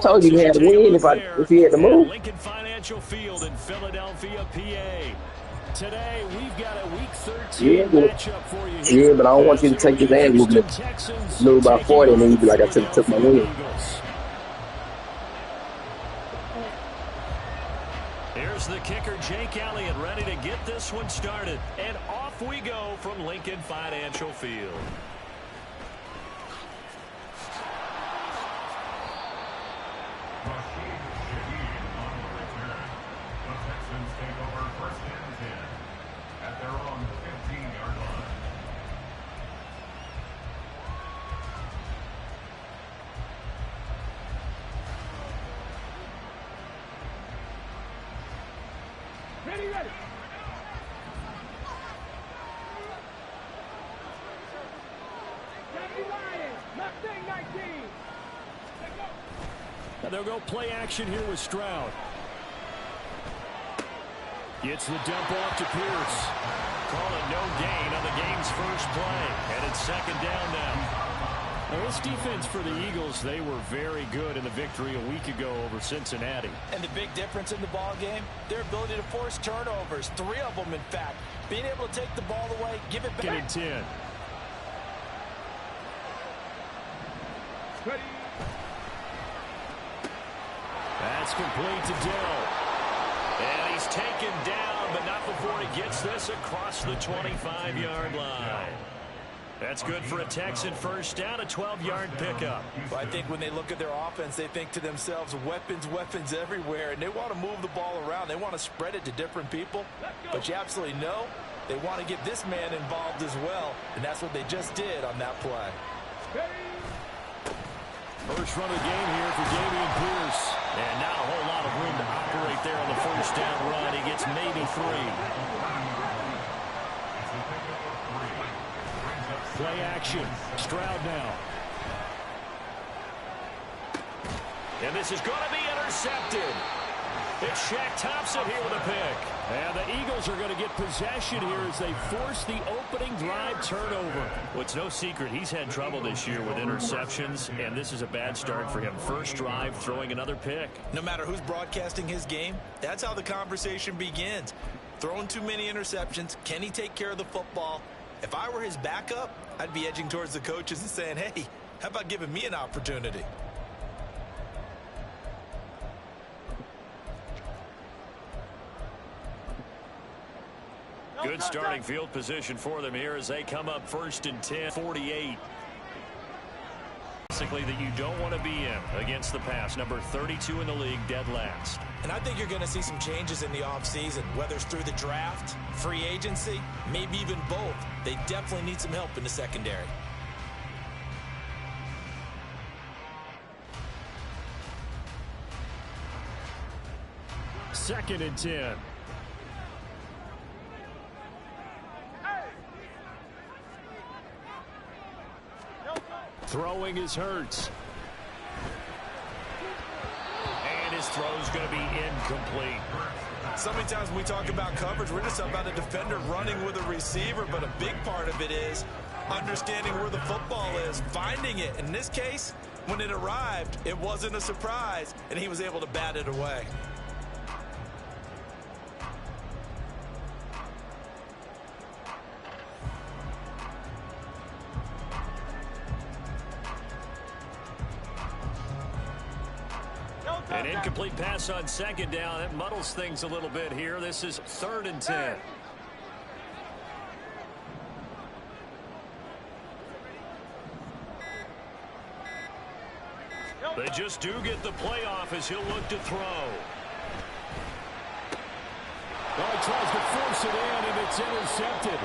Told you he So had to take a win look if there he had to at move. Lincoln Financial Field in Philadelphia, PA. Today, we've got a Week 13 Yeah, matchup for you yeah, here but I don't want you as to it'll take be this and Houston moving it. Texans Lose by taking 40, and on then the you be like, I should have took my Philadelphia win. Eagles. Here's the kicker, Jake Elliott, ready to get this one started. And off we go from Lincoln Financial Field. Ready. Mustang 19. And they'll go play action here with Stroud. Gets the dump off to Pierce. Call it no gain on the game's first play. And it's second down now. Now, this defense for the Eagles, they were very good in the victory a week ago over Cincinnati. And the big difference in the ball game, their ability to force turnovers, 3 of them in fact. Being able to take the ball away, give it back. Second and 10. Ready. That's complete to Dill. And he's taken down, but not before he gets this across the 25-yard line. That's good for a Texan first down, a 12-yard pickup. Well, I think when they look at their offense, they think to themselves, weapons everywhere, and they want to move the ball around. They want to spread it to different people, but you absolutely know they want to get this man involved as well, and that's what they just did on that play. First run of the game here for Dameon Pierce. And not a whole lot of room to operate there on the first down run. He gets maybe 3. Play action. Stroud now. And this is going to be intercepted. It's Shaq Thompson here with a pick. And the Eagles are going to get possession here as they force the opening drive turnover. Well, it's no secret he's had trouble this year with interceptions, and this is a bad start for him. First drive, throwing another pick. No matter who's broadcasting his game, that's how the conversation begins. Throwing too many interceptions, can he take care of the football? If I were his backup, I'd be edging towards the coaches and saying, hey, how about giving me an opportunity? Good starting field position for them here as they come up first and 10, 48. Basically that you don't want to be in against the pass. Number 32 in the league, dead last. And I think you're going to see some changes in the offseason, whether it's through the draft, free agency, maybe even both. They definitely need some help in the secondary. Second and 10. Throwing is Hurts. And his throw's going to be incomplete. So many times when we talk about coverage, we're just about a defender running with a receiver, but a big part of it is understanding where the football is, finding it. In this case, when it arrived, it wasn't a surprise, and he was able to bat it away. An incomplete pass on second down. That muddles things a little bit here. This is third and 10. They just do get the playoff as he'll look to throw. Well, he tries to force it in, and it's intercepted.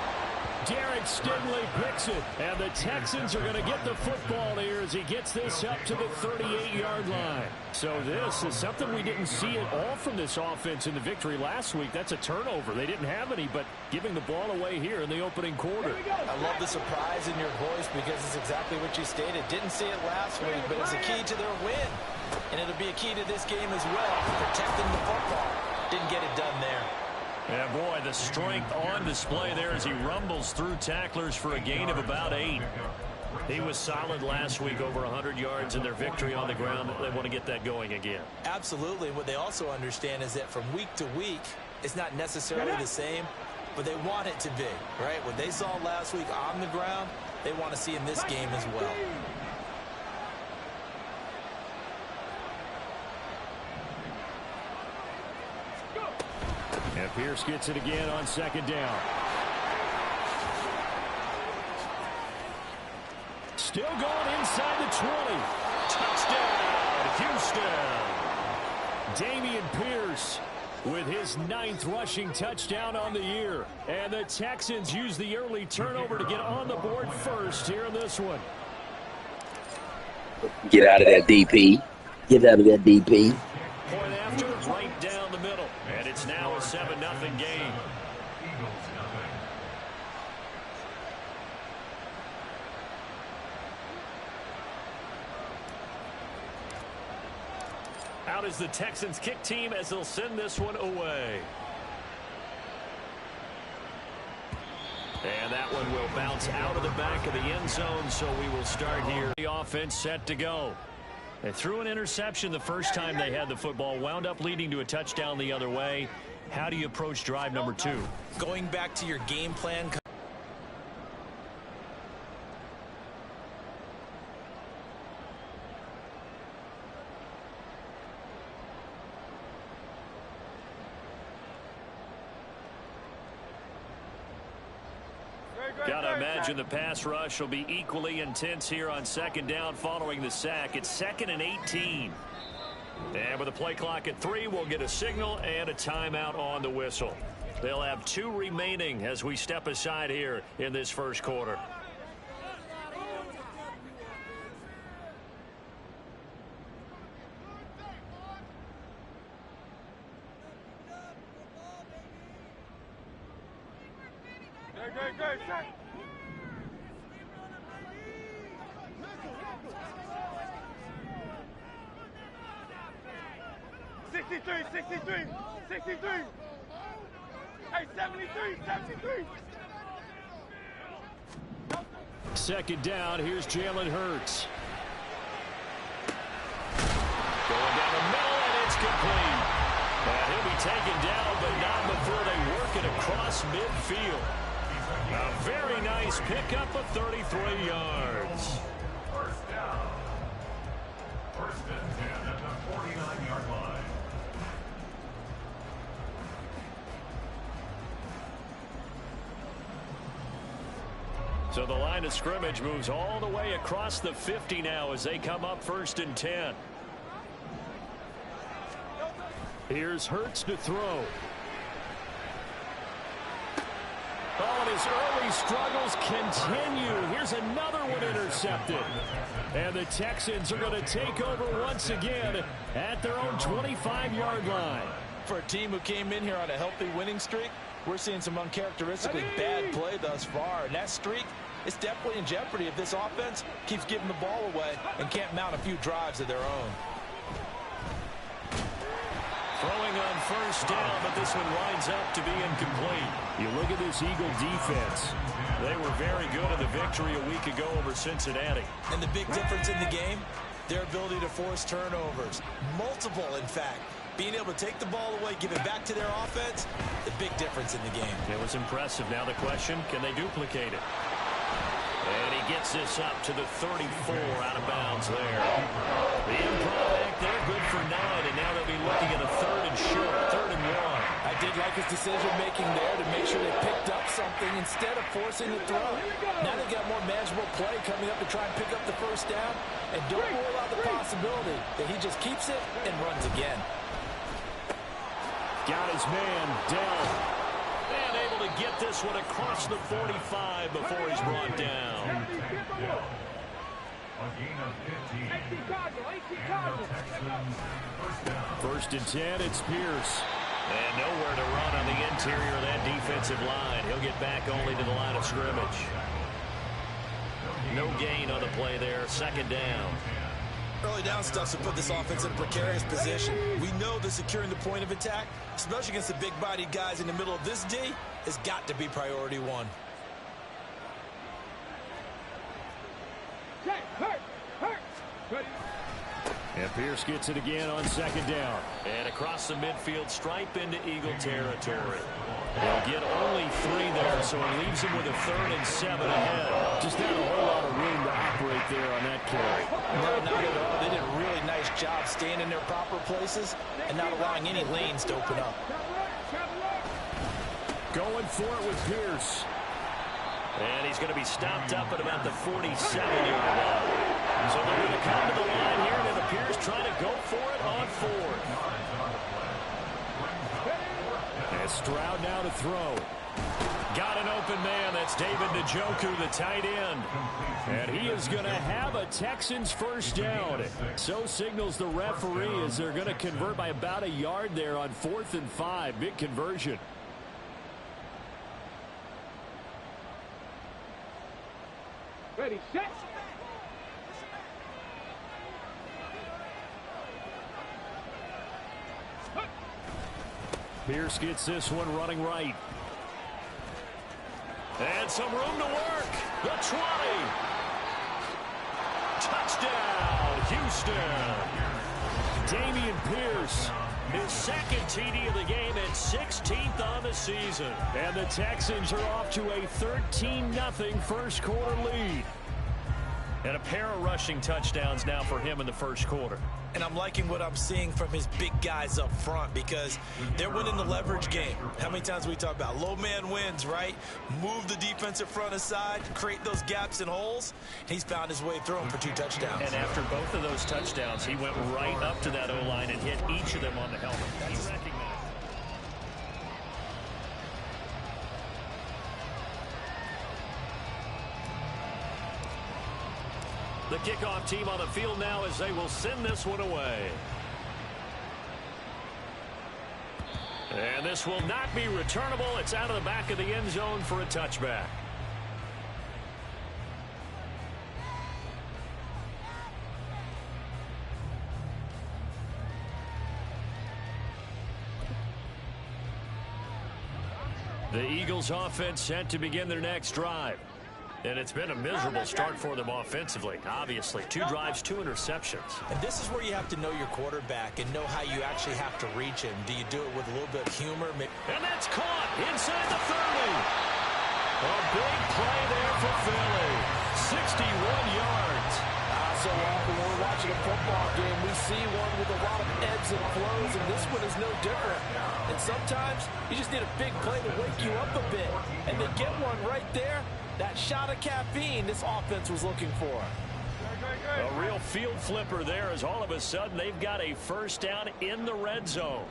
Derek Stingley picks it, and the Texans are going to get the football here as he gets this up to the 38-yard line. So this is something we didn't see at all from this offense in the victory last week. That's a turnover. They didn't have any, but giving the ball away here in the opening quarter. I love the surprise in your voice because it's exactly what you stated. Didn't see it last week, but it's a key to their win. And it'll be a key to this game as well, protecting the football. Didn't get it done there. Yeah, boy, the strength on display there as he rumbles through tacklers for a gain of about 8. He was solid last week, over 100 yards in their victory on the ground. They want to get that going again. Absolutely. What they also understand is that from week to week, it's not necessarily the same, but they want it to be, right? What they saw last week on the ground, they want to see in this game as well. And Pierce gets it again on second down. Still going inside the 20. Touchdown, Houston. Dameon Pierce with his 9th rushing touchdown on the year. And the Texans use the early turnover to get on the board first here in this one. Get out of that DP. Get out of that DP. Point after, right down the middle. And it's now a 7-0 game. Out is the Texans kick team as they'll send this one away. And that one will bounce out of the back of the end zone, so we will start here. The offense set to go. They threw an interception the first time they had the football, wound up leading to a touchdown the other way. How do you approach drive number 2? Going back to your game plan. Gotta imagine the pass rush will be equally intense here on second down following the sack. It's 2nd and 18. And with the play clock at 3, we'll get a signal and a timeout on the whistle. They'll have 2 remaining as we step aside here in this first quarter. Go. 63. Hey, 73. Second down, here's Jalen Hurts. Going down the middle, and it's complete. And he'll be taken down, but not before they work it across midfield. A very nice pickup of 33 yards. First down. First and 10 at the 49-yard line. So the line of scrimmage moves all the way across the 50 now as they come up 1st and 10. Here's Hurts to throw. Oh, and his early struggles continue. Here's another one intercepted. And the Texans are going to take over once again at their own 25-yard line. For a team who came in here on a healthy winning streak, we're seeing some uncharacteristically bad play thus far. And that streak is definitely in jeopardy if this offense keeps giving the ball away and can't mount a few drives of their own. Throwing on first down, but this one winds up to be incomplete. You look at this Eagle defense. They were very good in the victory a week ago over Cincinnati. And the big difference in the game, their ability to force turnovers. Multiple, in fact. Being able to take the ball away, give it back to their offense, the big difference in the game. It was impressive. Now the question, can they duplicate it? And he gets this up to the 34 out of bounds there. The improv back there, good for 9, and now they'll be looking at a 3rd and short, 3rd and 1. I did like his decision-making there to make sure they picked up something instead of forcing the throw. Now they've got more manageable play coming up to try and pick up the first down, and don't rule out the possibility that he just keeps it and runs again. Got his man down. And able to get this one across the 45 before he's brought down. A gain of 15. And the Texans first down. 1st and 10, it's Pierce. And nowhere to run on the interior of that defensive line. He'll get back only to the line of scrimmage. No gain on the play there. 2nd down. Early down stuff to put this offense in a precarious position. We know that securing the point of attack, especially against the big-bodied guys in the middle of this D, has got to be priority 1. And Pierce gets it again on second down. And across the midfield stripe into Eagle territory. They'll get only 3 there, so it leaves him with a 3rd and 7 ahead. Just not a whole lot of room to operate there on that carry. No, not at all. They did a really nice job staying in their proper places and not allowing any lanes to open up. Going for it with Pierce. And he's going to be stopped up at about the 47-yard line. So they're going to come to the line here, and it appears trying to go for it on 4th. And Stroud now to throw. Got an open man. That's David Njoku, the tight end. And he is going to have a Texans first down. So signals the referee as they're going to convert by about a yard there on 4th and 5. Big conversion. Ready, set. Pierce gets this one running right. And some room to work. The 20. Touchdown, Houston. Damian Pierce, His 2nd TD of the game and 16th on the season. and the Texans are off to a 13-0 first quarter lead. And a pair of rushing touchdowns now for him in the first quarter. And I'm liking what I'm seeing from his big guys up front because they're winning the leverage game. How many times we talk about low man wins, right? Move the defensive front aside, create those gaps and holes. He's found his way through them for 2 touchdowns. And after both of those touchdowns, he went right up to that O-line and hit each of them on the helmet. He recognized. The kickoff team on the field now as they will send this one away. And this will not be returnable. It's out of the back of the end zone for a touchback. The Eagles offense set to begin their next drive. And it's been a miserable start for them offensively. Obviously, 2 drives, 2 interceptions. And this is where you have to know your quarterback and know how you actually have to reach him. Do you do it with a little bit of humor? And that's caught inside the 30. A big play there for Philly. 61 yards. So often when we're watching a football game, we see one with a lot of ebbs and flows, and this one is no different. And sometimes you just need a big play to wake you up a bit. And they get one right there. That shot of caffeine this offense was looking for. A real field flipper there as all of a sudden they've got a first down in the red zone.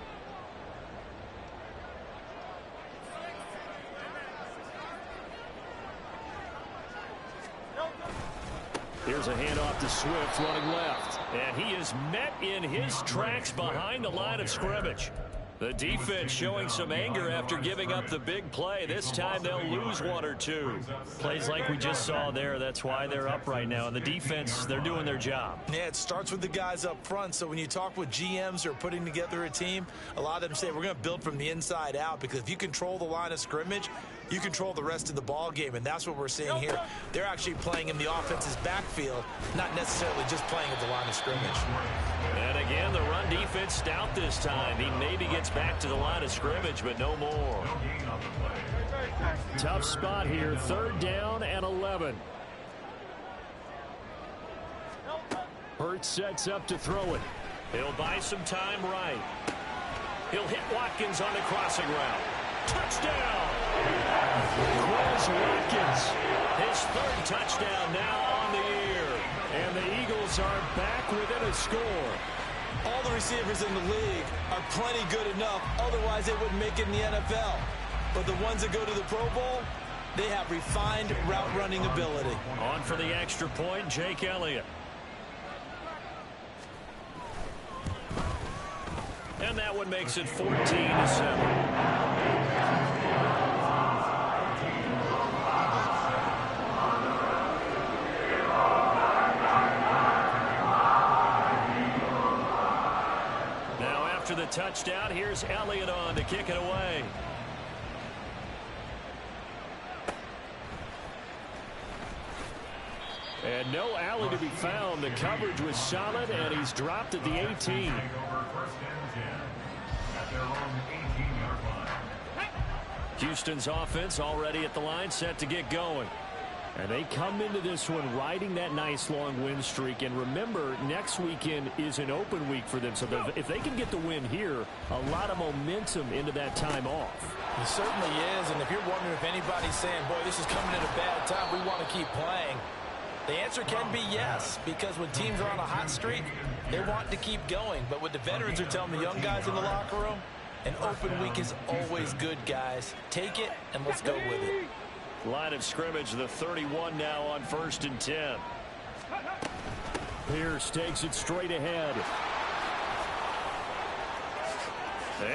Here's a handoff to Swift running left. And he is met in his tracks behind the line of scrimmage. The defense showing some anger after giving up the big play. This time they'll lose 1 or 2. Plays like we just saw there. That's why they're up right now. And the defense, they're doing their job. Yeah, it starts with the guys up front. So when you talk with GMs who are putting together a team, a lot of them say we're going to build from the inside out because if you control the line of scrimmage, you control the rest of the ball game, and that's what we're seeing here. They're actually playing in the offense's backfield, not necessarily just playing at the line of scrimmage. And again, the run defense stout this time. He maybe gets back to the line of scrimmage, but no more. Tough spot here. 3rd down and 11. Hurts sets up to throw it. He'll buy some time right. He'll hit Watkins on the crossing route. Touchdown! Chris Watkins. His 3rd touchdown now on the year. And the Eagles are back within a score. All the receivers in the league are plenty good enough. Otherwise, they wouldn't make it in the NFL. But the ones that go to the Pro Bowl, they have refined route running ability. On for the extra point, Jake Elliott. And that one makes it 14-7. After the touchdown, here's Elliott on to kick it away. And no alley to be found. The coverage was solid, and he's dropped at the 18. First and 10 at their own 18-yard line. Houston's offense already at the line, set to get going. And they come into this one riding that nice long win streak. And remember, next weekend is an open week for them. So if they can get the win here, a lot of momentum into that time off. It certainly is. And if you're wondering if anybody's saying, boy, this is coming at a bad time, we want to keep playing, the answer can be yes. Because when teams are on a hot streak, they want to keep going. But what the veterans are telling the young guys in the locker room, an open week is always good, guys. Take it, and let's go with it. Line of scrimmage, the 31 now on 1st and 10. Pierce takes it straight ahead.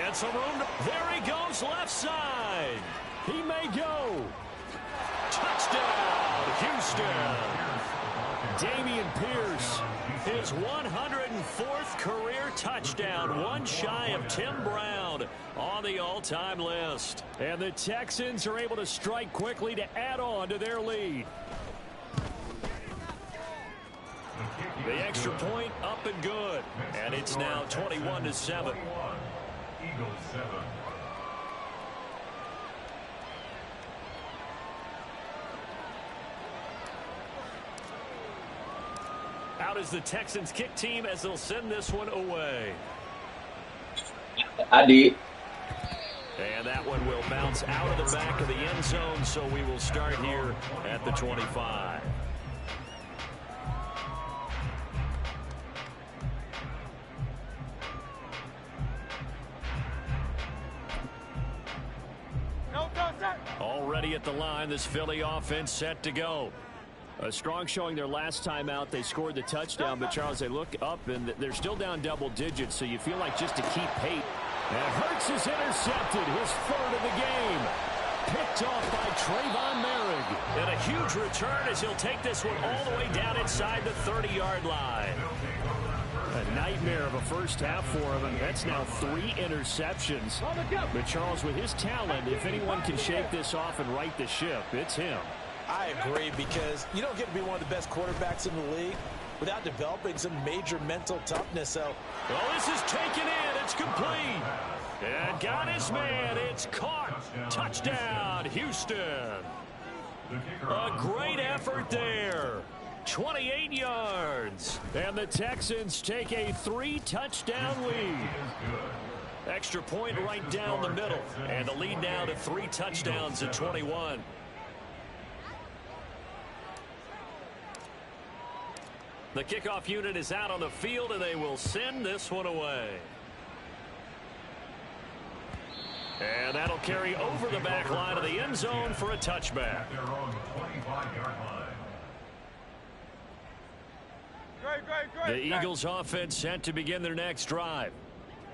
And some room. There he goes, left side. He may go. Touchdown, Houston. Dameon Pierce, his 104th career touchdown, one shy of Tim Brown on the all-time list. And the Texans are able to strike quickly to add on to their lead. The extra point up and good. And it's now 21-7. Eagles 7. Out is the Texans kick team as they'll send this one away. I did. And that one will bounce out of the back of the end zone, so we will start here at the 25. Already at the line, this Philly offense set to go. A strong showing their last time out. They scored the touchdown, but Charles, they look up and they're still down double digits, so you feel like just to keep pace. And Hurts is intercepted, his 3rd of the game. Picked off by Trayvon Merrick. And a huge return as he'll take this one all the way down inside the 30-yard line. A nightmare of a first half for him, and that's now 3 interceptions. But Charles, with his talent, if anyone can shake this off and right the ship, it's him. I agree, because you don't get to be one of the best quarterbacks in the league without developing some major mental toughness. So, well, this is taken in. It's complete. And got his man. It's caught. Touchdown, Houston. A great effort there. 28 yards. And the Texans take a 3-touchdown lead. Extra point right down the middle. And the lead now to 3 touchdowns at 21. The kickoff unit is out on the field, and they will send this one away. And that'll carry over the back line of the end zone for a touchback. Their own 25-yard line. The Eagles offense set to begin their next drive.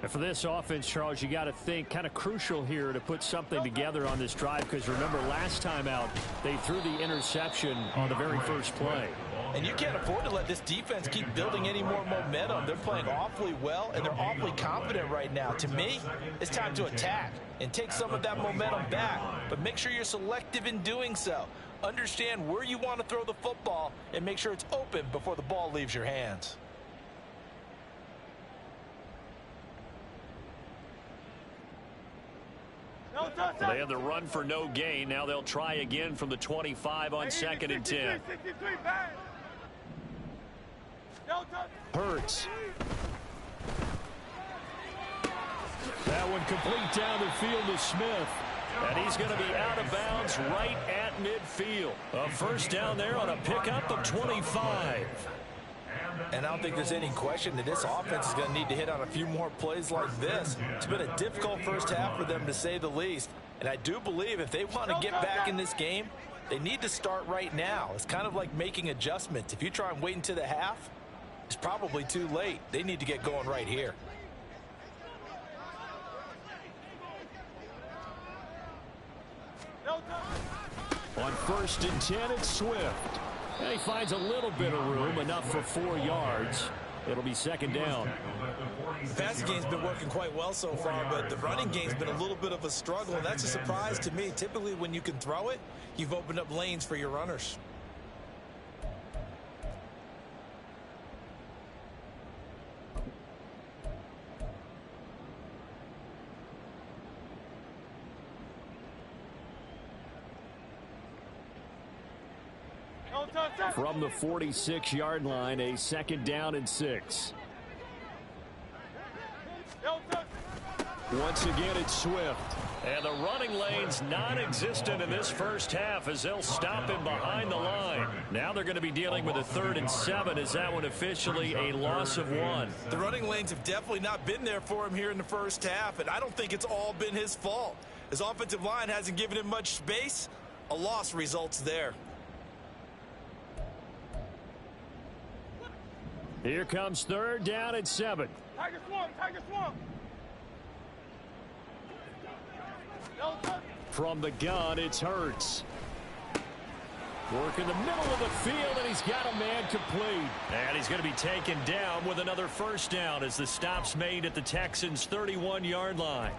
And for this offense, Charles, you got to think kind of crucial here to put something together on this drive, because remember last time out they threw the interception on the very first play. and you can't afford to let this defense keep building any more momentum. They're playing awfully well, and they're awfully confident right now. To me, it's time to attack and take some of that momentum back, but make sure you're selective in doing so. Understand where you want to throw the football and make sure it's open before the ball leaves your hands. They had the run for no gain. Now they'll try again from the 25 on 2nd and 10. Hurts. That one complete down the field to Smith. And he's going to be out of bounds right at midfield. A first down there on a pickup of 25. And I don't think there's any question that this offense is going to need to hit on a few more plays like this. It's been a difficult first half for them, to say the least. And I do believe if they want to get back in this game, they need to start right now. It's kind of like making adjustments. If you try and wait until the half, it's probably too late. They need to get going right here. On 1st and 10, it's Swift. And he finds a little bit of room, enough for 4 yards. It'll be 2nd down. The passing game's been working quite well so far, but the running game's been a little bit of a struggle, and that's a surprise to me. Typically, when you can throw it, you've opened up lanes for your runners. From the 46-yard line, a 2nd down and 6. Once again, it's Swift. And the running lane's non-existent in this first half as they'll stop him behind the line. Now they're going to be dealing with a 3rd and 7 as that one officially a loss of 1. The running lanes have definitely not been there for him here in the first half, and I don't think it's all been his fault. His offensive line hasn't given him much space. A loss results there. Here comes 3rd down and 7. Tiger swung, Tiger swung. From the gun, it's Hurts. Work in the middle of the field, and he's got a man complete. And he's going to be taken down with another 1st down as the stop's made at the Texans' 31-yard line.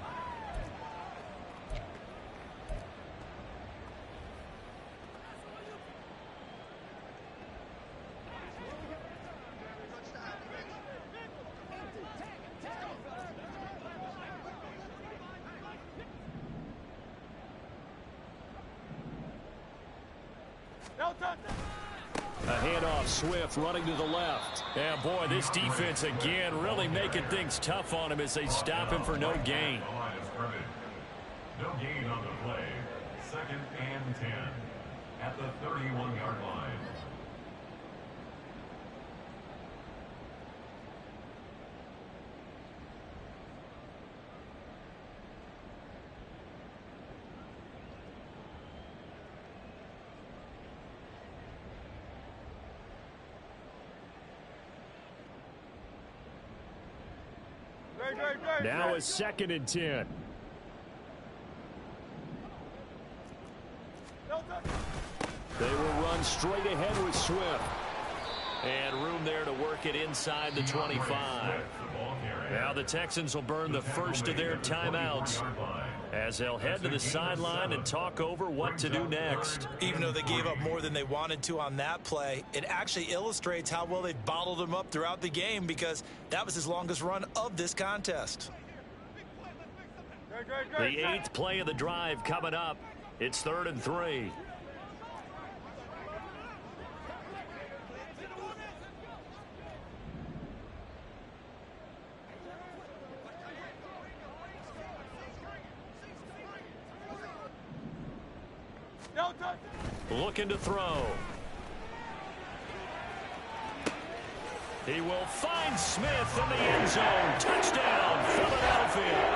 A handoff, Swift running to the left. And boy, this defense again really making things tough on him as they stop him for no gain. No gain on the play. 2nd and 10 at the 31-yard line. Now a 2nd and 10. They will run straight ahead with Swift. And room there to work it inside the 25. Now the Texans will burn the first of their timeouts as they'll head to the sideline and talk over what to do next. Even though they gave up more than they wanted to on that play, it actually illustrates how well they've bottled him up throughout the game because that was his longest run of this contest. The 8th play of the drive coming up. It's 3rd and 3. Looking to throw. He will find Smith in the end zone. Touchdown, Philadelphia.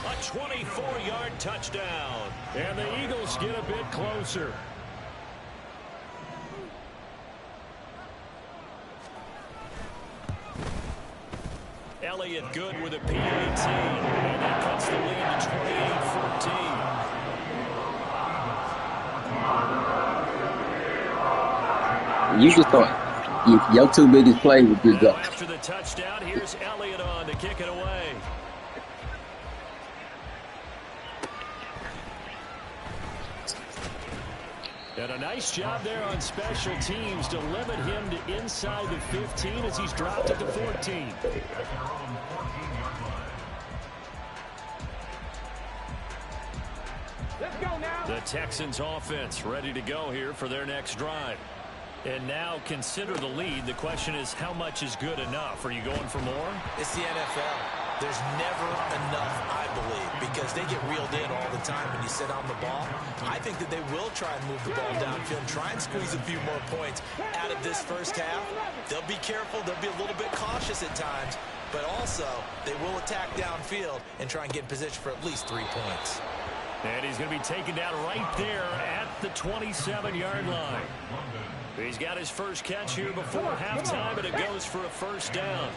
A 24-yard touchdown. And the Eagles get a bit closer. Elliott good with a PAT. And that cuts the lead to 28-14. You should thought your 2 biggest plays would be go. After the touchdown, here's Elliott on to kick it away. And a nice job there on special teams to limit him to inside the 15 as he's dropped at the 14. Let's go now. The Texans offense ready to go here for their next drive. And now consider the lead. The question is, how much is good enough? Are you going for more? It's the NFL. There's never enough, I believe, because they get reeled in all the time when you sit on the ball. I think that they will try and move the ball downfield and try and squeeze a few more points out of this first half. They'll be careful. They'll be a little bit cautious at times, but also they will attack downfield and try and get in position for at least 3 points. And he's going to be taken down right there at the 27-yard line. He's got his first catch here before halftime, and it goes for a 1st down.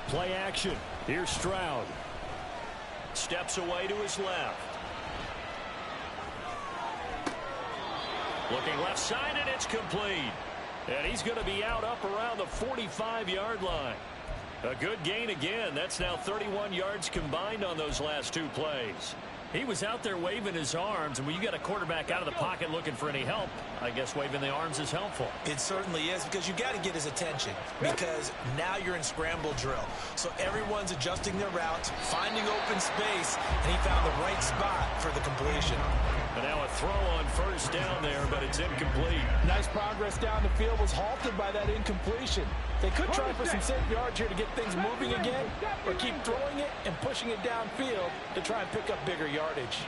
Play action. Here's Stroud. Steps away to his left. Looking left side, and it's complete. And he's going to be out up around the 45-yard line. A good gain again. That's now 31 yards combined on those last 2 plays. He was out there waving his arms, and when you got a quarterback out of the pocket looking for any help, I guess waving the arms is helpful. It certainly is, because you got to get his attention, because now you're in scramble drill. So everyone's adjusting their routes, finding open space, and he found the right spot for the completion. And now a throw on first down there, but it's incomplete. Nice progress down the field was halted by that incompletion. They could try for some safe yards here to get things moving again, or keep throwing it and pushing it downfield to try and pick up bigger yardage.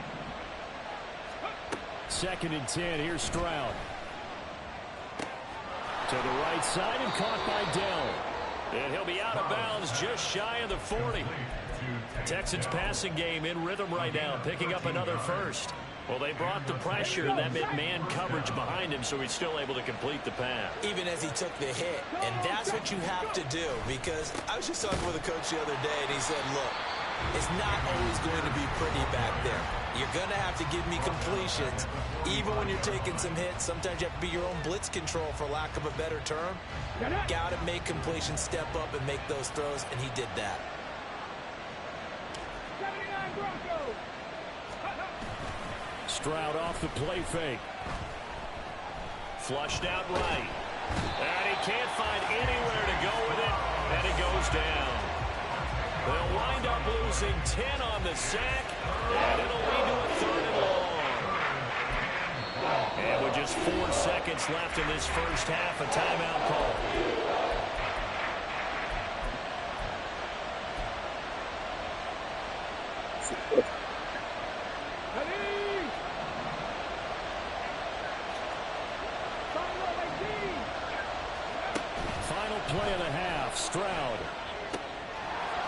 2nd and 10. Here's Stroud. To the right side and caught by Dell. And he'll be out of bounds just shy of the 40. Texans passing game in rhythm right now, picking up another first. Well, they brought the pressure and that meant man coverage behind him, so he's still able to complete the pass. Even as he took the hit. And that's what you have to do, because I was just talking with a coach the other day, and he said, look, it's not always going to be pretty back there. You're going to have to give me completions. Even when you're taking some hits, sometimes you have to be your own blitz control, for lack of a better term. Got to make completions, step up, and make those throws, and he did that. 79 Broncos. Stroud off the play fake. Flushed out right. And he can't find anywhere to go with it, and it goes down. They'll wind up losing 10 on the sack, and it'll lead to a 3rd and long. And with just 4 seconds left in this first half, a timeout call. Final play of the half. Stroud.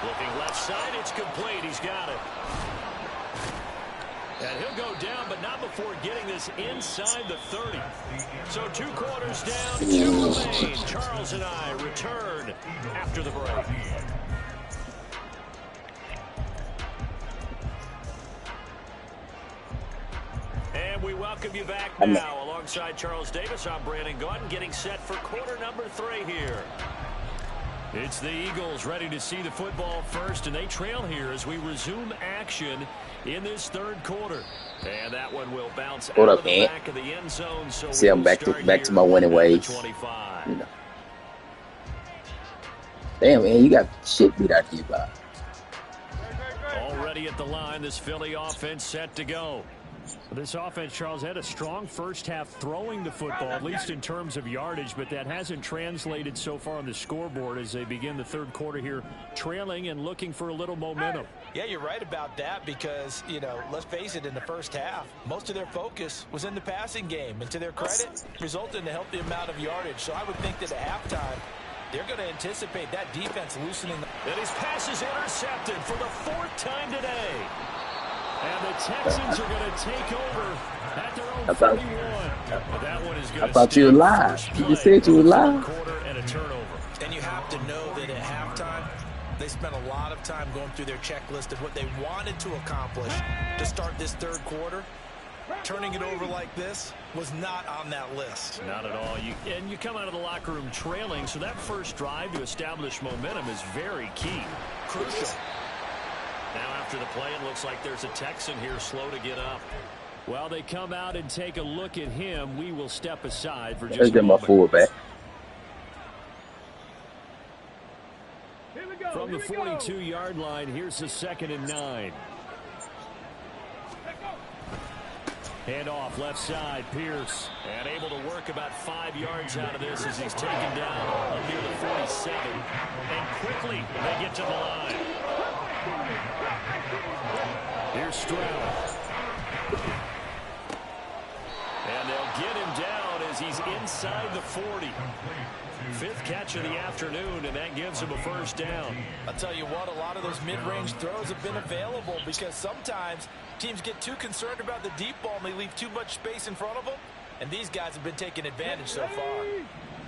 Looking left side, it's complete. He's got it. And he'll go down, but not before getting this inside the 30. So 2 quarters down, 2 remain. Charles and I return after the break. And we welcome you back now. Alongside Charles Davis, I'm Brandon Gaudin, getting set for quarter number 3 here. It's the Eagles ready to see the football first, and they trail here as we resume action in this 3rd quarter. And that one will bounce out of the back of the end zone. So see, I'm back to my winning ways. 25. You know. Damn, man, you got shit beat out of you, Bob. Already at the line, this Philly offense set to go. This offense, Charles, had a strong first half throwing the football, at least in terms of yardage, but that hasn't translated so far on the scoreboard as they begin the 3rd quarter here, trailing and looking for a little momentum. Yeah, you're right about that because, you know, let's face it, in the first half, most of their focus was in the passing game, and to their credit, resulted in a healthy amount of yardage. So I would think that at halftime, they're going to anticipate that defense loosening. And his pass is intercepted for the 4th time today. And the Texans are going to take over at their own 41. That one is going to I thought you were live. You just said you were live. And a turnover. And you have to know that at halftime, they spent a lot of time going through their checklist of what they wanted to accomplish to start this 3rd quarter. Turning it over like this was not on that list. Not at all. You come out of the locker room trailing, so that first drive to establish momentum is very key. Crucial. Now after the play, it looks like there's a Texan here slow to get up. While they come out and take a look at him, we will step aside for Let's just a get my moment. fullback. From the 42-yard line, here's the 2nd and 9. Hand off left side, Pierce. And able to work about 5 yards out of this as he's taken down near the 47. And quickly they get to the line. Here's Stroud. And they'll get him down as he's inside the 40. 5th catch of the afternoon, and that gives him a first down. I'll tell you what, a lot of those mid-range throws have been available because sometimes teams get too concerned about the deep ball and they leave too much space in front of them, and these guys have been taking advantage so far.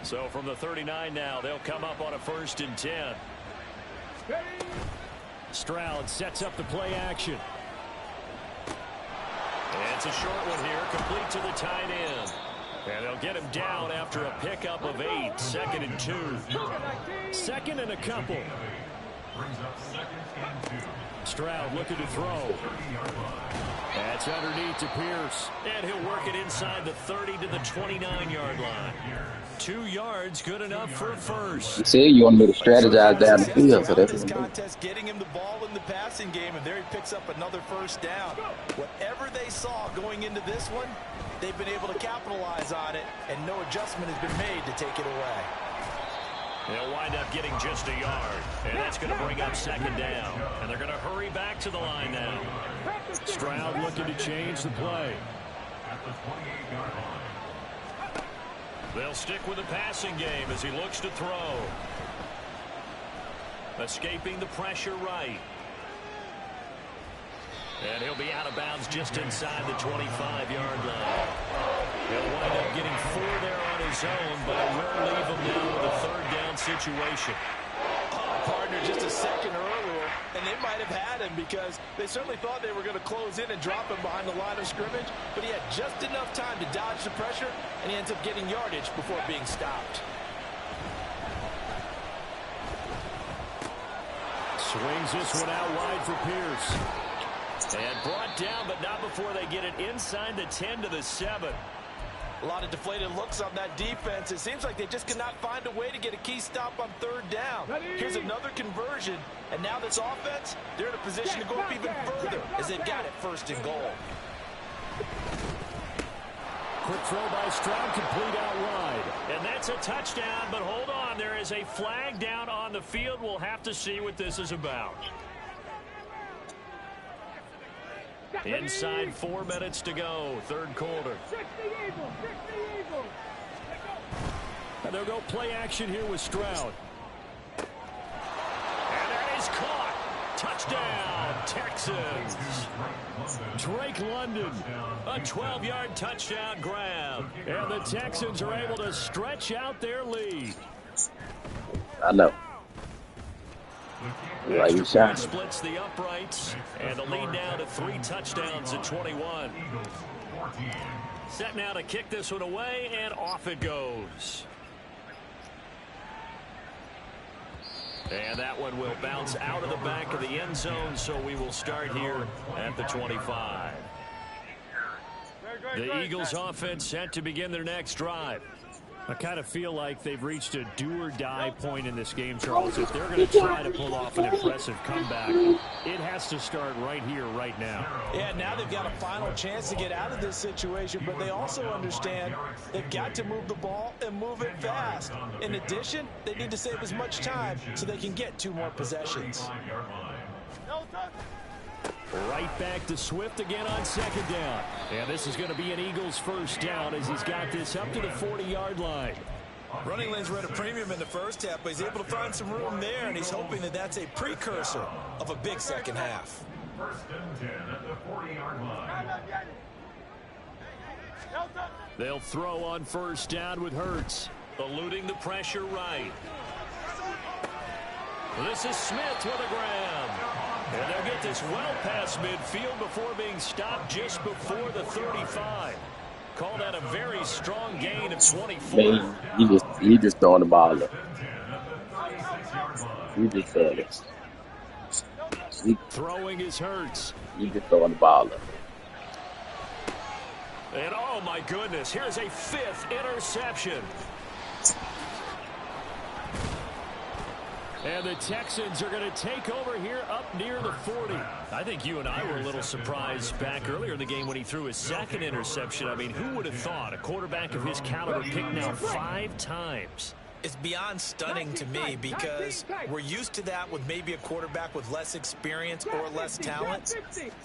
So from the 39 now, they'll come up on a 1st and 10. Stroud sets up the play action. And it's a short one here, complete to the tight end. And they'll get him down after a pickup of 8, 2nd and 2. 2nd and a couple. Brings up 2nd and 2. Stroud looking to throw. That's underneath to Pierce. And he'll work it inside the 30 to the 29-yard line. 2 yards, good enough for a first. You see, you want me to strategize down the field, so that's this what I'm doing. contest, getting him the ball in the passing game, and there he picks up another first down. Whatever they saw going into this one, they've been able to capitalize on it, and no adjustment has been made to take it away. They'll wind up getting just a yard, and that's going to bring up 2nd down. And they're going to hurry back to the line now. Stroud looking to change the play. At the 28-yard line. They'll stick with the passing game as he looks to throw. Escaping the pressure right. And he'll be out of bounds just inside the 25-yard line. He'll wind up getting 4 there on his own, but it will leave him now with a 3rd down situation. Partner just a second earlier, and they might have had him because they certainly thought they were going to close in and drop him behind the line of scrimmage, but he had just enough time to dodge the pressure, and he ends up getting yardage before being stopped. Swings this one out wide for Pierce. And brought down, but not before they get it inside the 10 to the 7. A lot of deflated looks on that defense. It seems like they just cannot find a way to get a key stop on 3rd down. Here's another conversion, and now this offense, they're in a position to go up even further as they've got it 1st and goal. Quick throw by Stroud, complete out wide. And that's a touchdown, but hold on. There is a flag down on the field. We'll have to see what this is about. Inside 4 minutes to go, 3rd quarter. And they'll go play action here with Stroud. And that is caught. Touchdown, Texans. Drake London, A 12-yard touchdown grab. and the Texans are able to stretch out their lead. I know. Right, you shot. Splits the uprights, and the lead now to 3 touchdowns at 21. Set now to kick this one away, and off it goes. And that one will bounce out of the back of the end zone, so we will start here at the 25. The Eagles offense set to begin their next drive. I kind of feel like they've reached a do-or-die point in this game, Charles. If they're going to try to pull off an impressive comeback, it has to start right here, right now. Yeah, now they've got a final chance to get out of this situation, but they also understand they've got to move the ball and move it fast. In addition, they need to save as much time so they can get 2 more possessions. Right back to Swift again on 2nd down. And this is going to be an Eagles 1st down as he's got this up to the 40-yard line. Running lanes were at a premium in the first half, but he's able to find some room there, and he's hoping that that's a precursor of a big second half. 1st and 10 at the 40-yard line. They'll throw on 1st down with Hurts. Eluding the pressure right. This is Smith with a grab. And they'll get this well past midfield before being stopped just before the 35. Call that a very strong gain of 24. Man, he just throwing the ball up. He just throwing it. Throwing his Hurts. He just throwing the ball up. And oh my goodness, here's a 5th interception. And the Texans are going to take over here up near the 40. I think you and I were a little surprised back earlier in the game when he threw his 2nd interception. I mean, who would have thought a quarterback of his caliber picked now 5 times? It's beyond stunning to me because we're used to that with maybe a quarterback with less experience or less talent.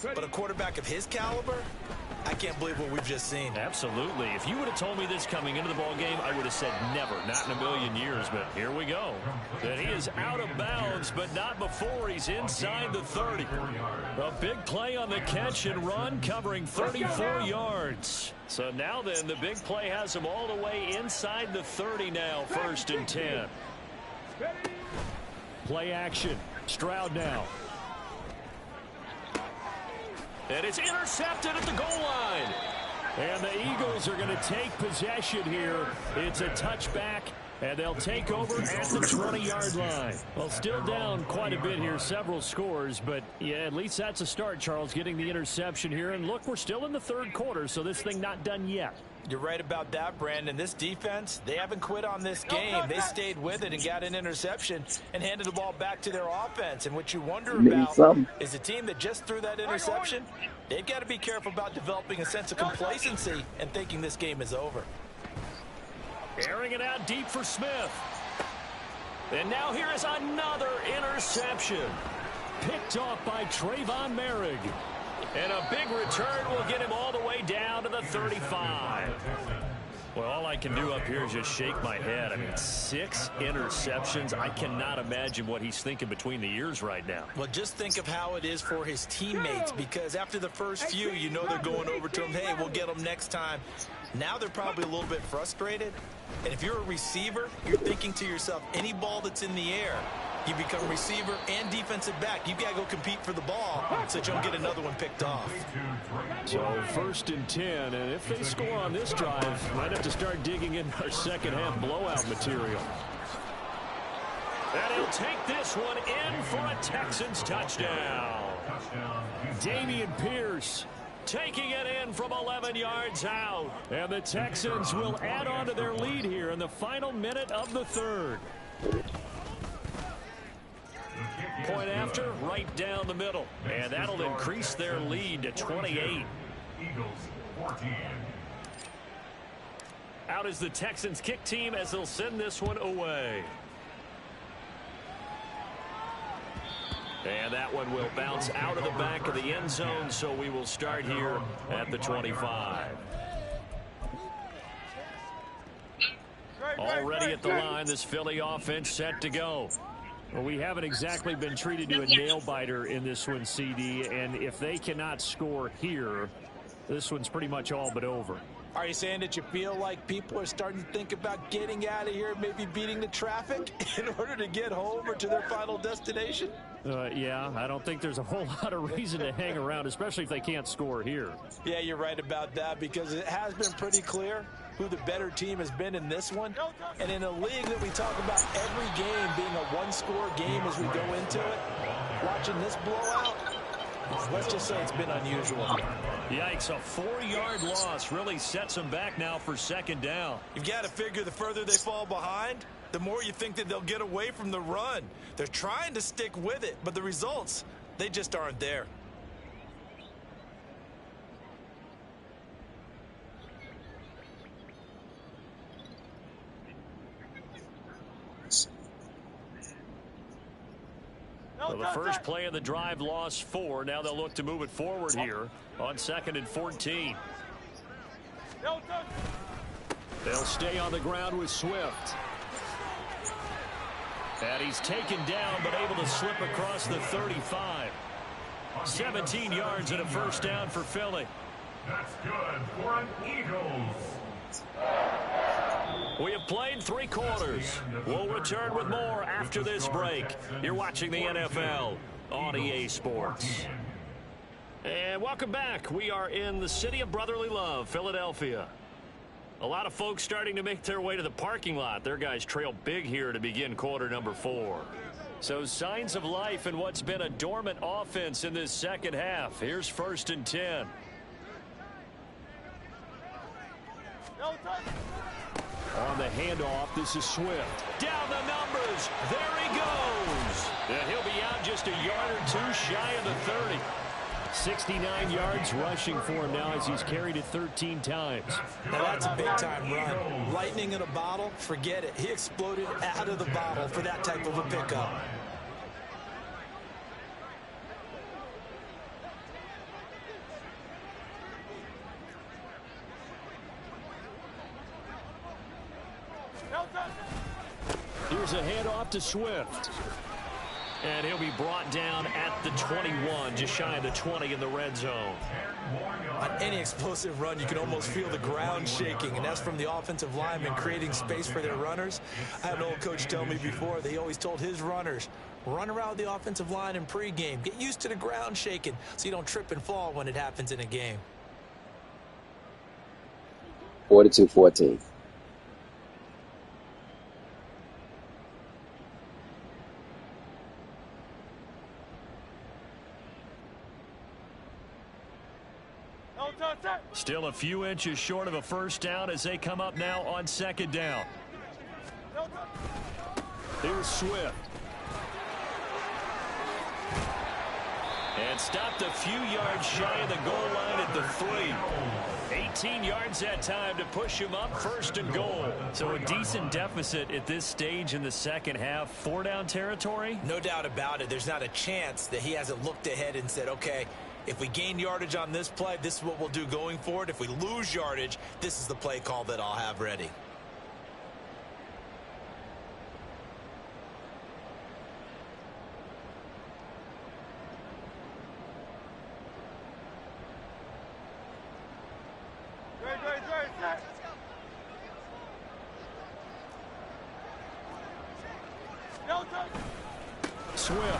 But a quarterback of his caliber, I can't believe what we've just seen. Absolutely. If you would have told me this coming into the ball game, I would have said never, not in a million years. But here we go. That he is out of bounds, but not before he's inside the 30. A big play on the catch and run, covering 34 yards. So now then, the big play has him all the way inside the 30 now, 1st and 10. Play action. Stroud now. And it's intercepted at the goal line. And the Eagles are going to take possession here. It's a touchback And they'll take over at the 20-yard line. Well, still down quite a bit here, several scores, but yeah, at least that's a start, Charles, getting the interception here. And look, we're still in the third quarter, so this thing not done yet. You're right about that, Brandon. This defense, they haven't quit on this game. They stayed with it and got an interception and handed the ball back to their offense. And what you wonder about is a team that just threw that interception, they've got to be careful about developing a sense of complacency and thinking this game is over. Airing it out deep for Smith. And now here is another interception. Picked off by Trayvon Merrick. And a big return will get him all the way down to the 35. Well, all I can do up here is just shake my head. I mean, 6 interceptions. I cannot imagine what he's thinking between the ears right now. Well, just think of how it is for his teammates, because after the first few, you know they're going over to him, hey, we'll get them next time. Now they're probably a little bit frustrated. And if you're a receiver, you're thinking to yourself, any ball that's in the air, you become receiver and defensive back. You've got to go compete for the ball so that you don't get another one picked off. So 1st and 10, and if they score on this drive, might have to start digging in our second half blowout material. And he'll take this one in for a Texans touchdown. Dameon Pierce taking it in from 11 yards out. And the Texans will add on to their lead here in the final minute of the third. Point after, right down the middle. And that'll increase their lead to 28. Eagles 14. Out is the Texans kick team as they'll send this one away. And that one will bounce out of the back of the end zone, so we will start here at the 25. Already at the line, this Philly offense set to go. Well, we haven't exactly been treated to a nail-biter in this one, CD, and if they cannot score here, this one's pretty much all but over. Are you saying that you feel like people are starting to think about getting out of here, maybe beating the traffic in order to get home or to their final destination? Yeah, I don't think there's a whole lot of reason to hang around, especially if they can't score here. Yeah, you're right about that, because it has been pretty clear who the better team has been in this one. And in a league that we talk about every game being a one-score game as we go into it, watching this blowout, let's just say it's been unusual. Yikes, a 4-yard loss really sets them back now for second down. You've got to figure the further they fall behind, the more you think that they'll get away from the run. They're trying to stick with it, but the results, they just aren't there. Well, the first play of the drive lost 4. Now they'll look to move it forward here on 2nd and 14. They'll stay on the ground with Swift. And he's taken down, but able to slip across the 35. 17 yards and a first down for Philly. That's good for an Eagles. We have played 3 quarters. We'll return with more after this break. You're watching the NFL on EA Sports. And welcome back. We are in the city of brotherly love, Philadelphia. A lot of folks starting to make their way to the parking lot. Their guys trail big here to begin quarter number 4. So signs of life in what's been a dormant offense in this second half. Here's 1st and 10. On the handoff, this is Swift. Down the numbers. There he goes. And he'll be out just a yard or 2 shy of the 30. 69 yards rushing for him now as he's carried it 13 times. Now that's a big-time run. Lightning in a bottle, forget it. He exploded out of the bottle for that type of a pickup. Here's a handoff to Swift. And he'll be brought down at the 21, just shy of the 20 in the red zone. On any explosive run, you can almost feel the ground shaking, and that's from the offensive linemen creating space for their runners. I had an old coach tell me before, they always told his runners, run around the offensive line in pregame. Get used to the ground shaking so you don't trip and fall when it happens in a game. 42-14. Still a few inches short of a first down as they come up now on second down. Here's Swift. And stopped a few yards shy of the goal line at the 3. 18 yards that time to push him up, first and goal. So a decent deficit at this stage in the second half. 4-down territory? No doubt about it. There's not a chance that he hasn't looked ahead and said, okay, if we gain yardage on this play, this is what we'll do going forward. If we lose yardage, this is the play call that I'll have ready. Swift.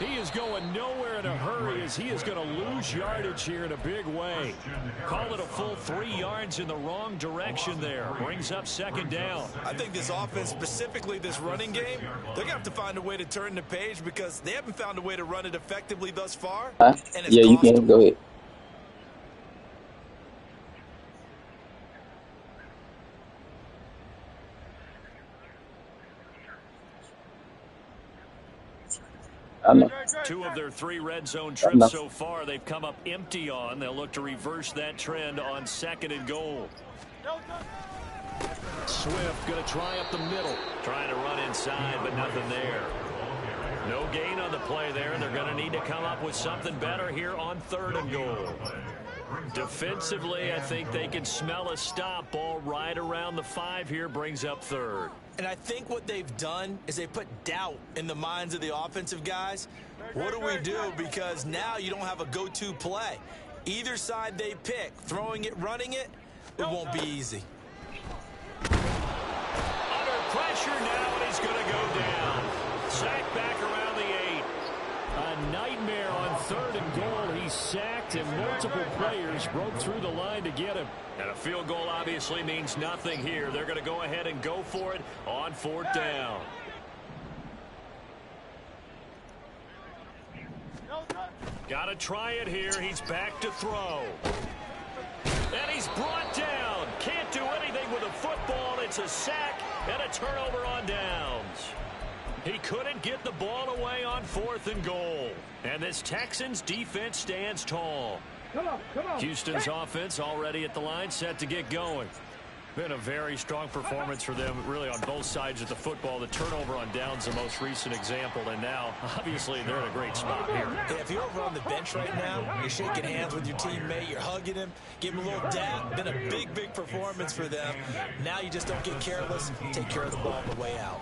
He is going nowhere in a hurry as he is going to lose yardage here in a big way. Call it a full 3 yards in the wrong direction there. Brings up second down. I think this offense, specifically this running game, they're going to have to find a way to turn the page because they haven't found a way to run it effectively thus far. And it's yeah, you can. Go ahead. I know. 2 of their 3 red zone trips so far they've come up empty on. They'll look to reverse that trend on second and goal. Swift going to try up the middle. Trying to run inside, but nothing there. No gain on the play there, and they're going to need to come up with something better here on third and goal. Defensively, I think they can smell a stop. Ball right around the 5 here, brings up third. And I think what they've done is they put doubt in the minds of the offensive guys. What do we do? Because now you don't have a go-to play. Either side they pick, throwing it, running it, it won't be easy. Under pressure now, and he's going to go down. Sacked back around the 8. A nightmare on third and goal. He's sacked, and multiple players broke through the line to get him. And a field goal obviously means nothing here. They're going to go ahead and go for it on 4th down. Got to try it here. He's back to throw. And he's brought down. Can't do anything with a football. It's a sack and a turnover on downs. He couldn't get the ball away on 4th and goal. And this Texans defense stands tall. Come on. Houston's offense already at the line, set to get going. Been a very strong performance for them, really, on both sides of the football. The turnover on downs, the most recent example, and now, obviously, they're in a great spot here. Hey, if you're over on the bench right now, you're shaking hands with your teammate, you're hugging him, give him a little dap. Been a big, big performance for them. Now you just don't get careless, take care of the ball on the way out.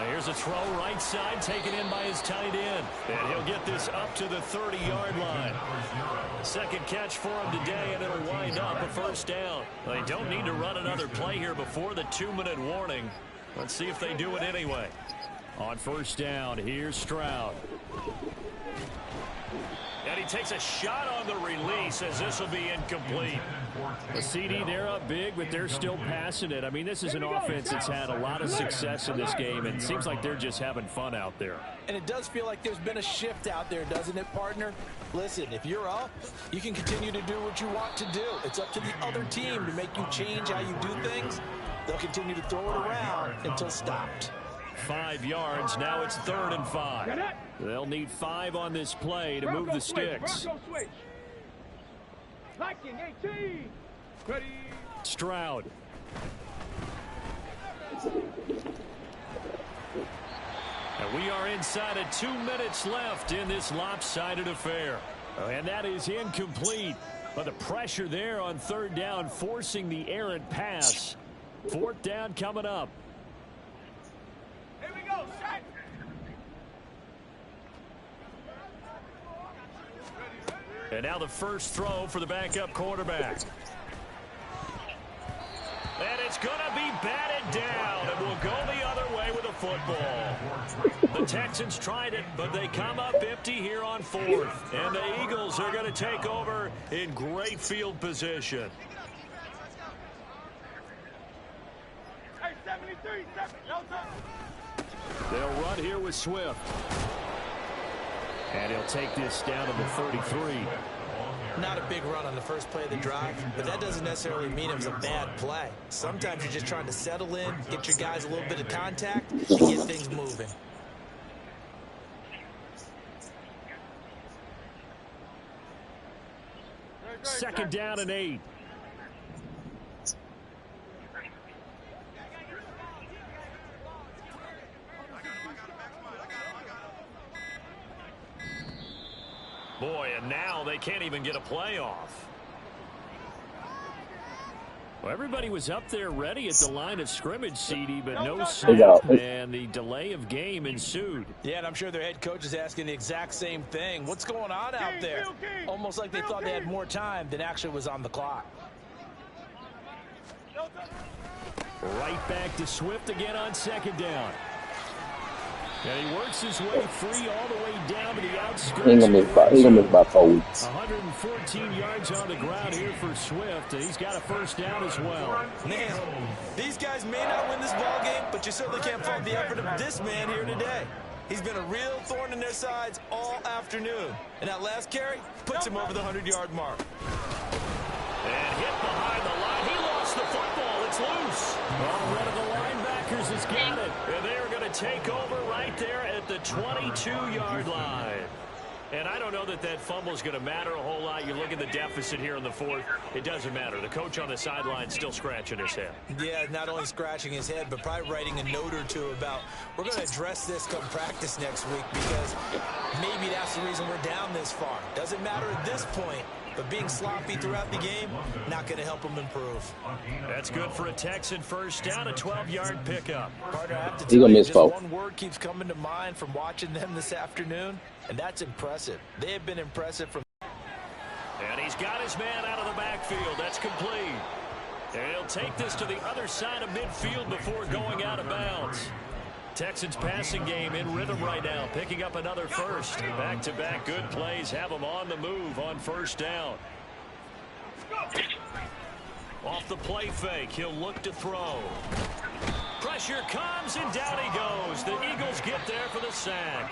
Here's a throw right side, taken in by his tight end. And he'll get this up to the 30-yard line. Second catch for him today, and it'll wind up a first down. They don't need to run another play here before the 2-minute warning. Let's see if they do it anyway. On first down, here's Stroud. And he takes a shot on the release as this will be incomplete. The CD, they're up big, but they're still passing it. I mean, this is an offense that's had a lot of success in this game, and it seems like they're just having fun out there. And it does feel like there's been a shift out there, doesn't it, partner? Listen, if you're up, you can continue to do what you want to do. It's up to the other team to make you change how you do things. They'll continue to throw it around until stopped. 5 yards. Now it's 3rd and 5. They'll need 5 on this play to move the sticks. Stroud. And we are inside of 2 minutes left in this lopsided affair. And that is incomplete. But the pressure there on 3rd down, forcing the errant pass. 4th down coming up. Here we go, set. And now the first throw for the backup quarterback. And it's going to be batted down. It will go the other way with the football. The Texans tried it, but they come up empty here on 4th. And the Eagles are going to take over in great field position. Hey, 73, They'll run here with Swift. And he'll take this down to the 33. Not a big run on the first play of the drive, but that doesn't necessarily mean it was a bad play. Sometimes you're just trying to settle in, get your guys a little bit of contact, and get things moving. Second down and 8. Boy, and now they can't even get a play off. Well, everybody was up there ready at the line of scrimmage, CD, but no snap, and the delay of game ensued. Yeah, and I'm sure their head coach is asking the exact same thing. What's going on out there? Almost like they thought they had more time than actually was on the clock. Right back to Swift again on second down. And he works his way free all the way down to the outskirts. He gonna miss by 4 weeks. 114 yards on the ground here for Swift. He's got a first down as well. Man, these guys may not win this ball game, but you certainly can't fault the effort of this man here today. He's been a real thorn in their sides all afternoon. And that last carry puts him over the 100-yard mark. And hit behind the line. He lost the football. It's loose. Oh, one of the linebackers has got it. And they are going to take over right there at the 22-yard line. And I don't know that that fumble is going to matter a whole lot. You look at the deficit here in the fourth. It doesn't matter. The coach on the sideline still scratching his head. Yeah, not only scratching his head, but probably writing a note or two about, we're going to address this come practice next week because maybe that's the reason we're down this far. Doesn't matter at this point, but being sloppy throughout the game, not going to help them improve. That's good for a Texan first down, a 12-yard pickup. Partner, I have to tell you, just one word keeps coming to mind from watching them this afternoon, and that's impressive. They have been impressive from. And he's got his man out of the backfield. That's complete. And he'll take this to the other side of midfield before going out of bounds. Texans passing game in rhythm right now, picking up another first. Back-to-back good plays have them on the move on first down. Off the play fake, he'll look to throw. Pressure comes, and down he goes. The Eagles get there for the sack.